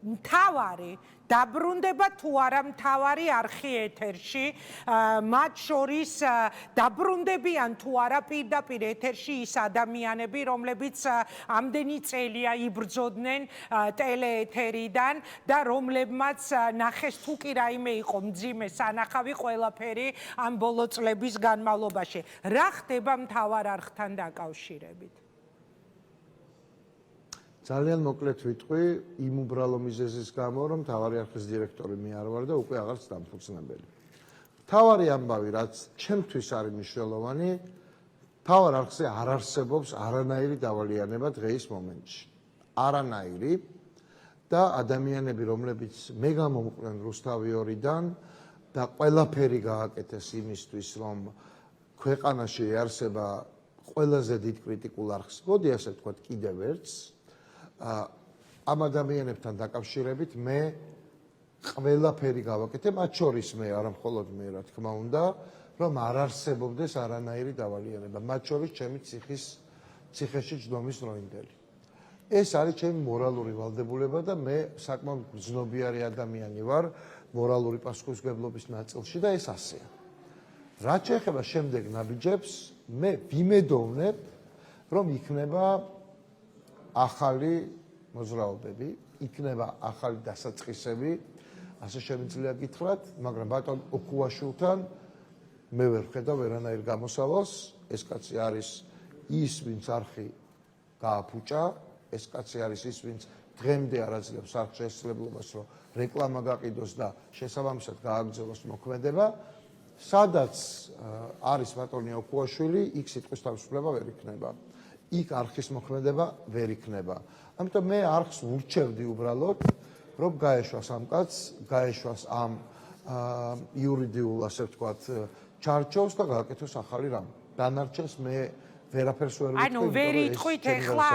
მთავარი დაბრუნდება თუ არა მთავარი არხი ეთერში, მათ შორის დაბრუნდებიან თუ არა პირდაპირ ეთერში ის ადამიანები, რომლებიც ამდენი წელია იბრძოდნენ ტელეეთერიდან და რომლებმაც ნახეს თუ კი რაიმე იყო მძიმე სანახავი ყველაფერი ამ ბოლო წლების განმავლობაში. რა ხდება მთავარ არხთან დაკავშირებით? ძალიან მოკლედ ვიტყვი, იმ უბრალო მიზეზის გამო, რომ მთავარი არხის დირექტორი მე არ ვარ და უკვე აღარც დამფუძნებელი. მთავარი ამბავი, რაც ჩემთვის არის მნიშვნელოვანი, მთავარ არხზე არ არსებობს არანაირი დავალიანება დღეის მომენტში. არანაირი და ადამიანები, რომლებიც მე გამომყვნენ რუსთავიორიდან და ყველაფერი გააკეთეს იმისთვის, რომ ქვეყანაში ეარსება ყველაზე დიდ კრიტიკულ არხს, მოდი ასე ვთქვათ, კიდევ ერთს. ამ ადამიანებთან დაკავშირებით მე ყველაფერი გავაკეთე, მათ შორის მე არა მხოლოდ მე, რა თქმა უნდა, რომ არ არსებობდეს არანაირი დავალიანება, მათ შორის ჩემი ციხეში ჯდომის დროინდელი. ეს არის ჩემი მორალური ვალდებულება და მე საკმაოდ გრძნობიარე ადამიანი ვარ მორალური პასუხისმგებლობის ნაწილში და ეს ასეა. რაც შეეხება შემდეგ ნაბიჯებს, მე ვიმედოვნებ, რომ იქნება ახალი მოძრაობები, იქნება ახალი დასაწყისები, ასე შემიძლია გითხრათ, მაგრამ ბატონ ოქუაშვილთან მე ვერ ვხედავ ვერანაირ გამოსავალს, ეს კაცი არის ის, ვინც არხი გააფუჭა, ეს კაცი არის ის, ვინც დღემდე არ აძლევს არხის შესაძლებლობას, რომ რეკლამა გაყიდოს და შესაბამისად გააგრძელოს მოქმედება, სადაც არის ბატონი ოქუაშვილი, იქ სიტყვის თავისუფლება ვერ იქნება. იქ არხის მოქმედება ვერ იქნება. ამიტომ მე არხს ვურჩევდი უბრალოდ, რომ გაეშვას ამ კაცს, გაეშვას ამ იურიდიულ, ასე ვთქვათ, ჩარჩოვს და გააკეთოს ახალი რამ. დანარჩენს მე ვერაფერს ვერ ვიტყვი. ანუ ვერ იტყვით ეხლა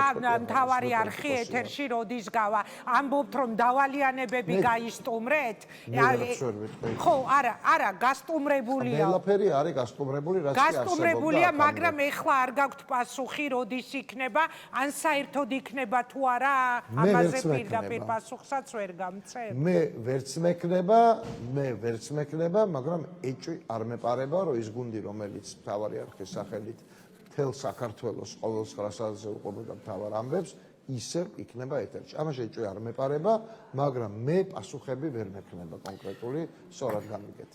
მთავარი არხი ეთერში როდის გავა. ამბობთ, რომ დავალიანებები გაისტუმრეთ? ხო, არა, გასტუმრებულია. ყველაფერი არის გასტუმრებული, რაც კი არსებობდა. გასტუმრებულია, მაგრამ ეხლა არ გაქვთ პასუხი, როდის იქნება, ან საერთოდ იქნება თუ არა, ამაზე პირდაპირ პასუხსაც ვერ გამცემ. მე ვერც მექნება, მაგრამ ეჭვი არ მეპარება, რომ ის გუნდი, რომელიც მთავარი არხის სახელით მთელ საქართველოს ყოველ 9 საათზე უყურებდა მთავარ ამბებს, ისევ იქნება ეთერში. ამაში ეჭვი არ მეპარება, მაგრამ მე პასუხები ვერ მექნება კონკრეტული, სწორად გამიგეთ.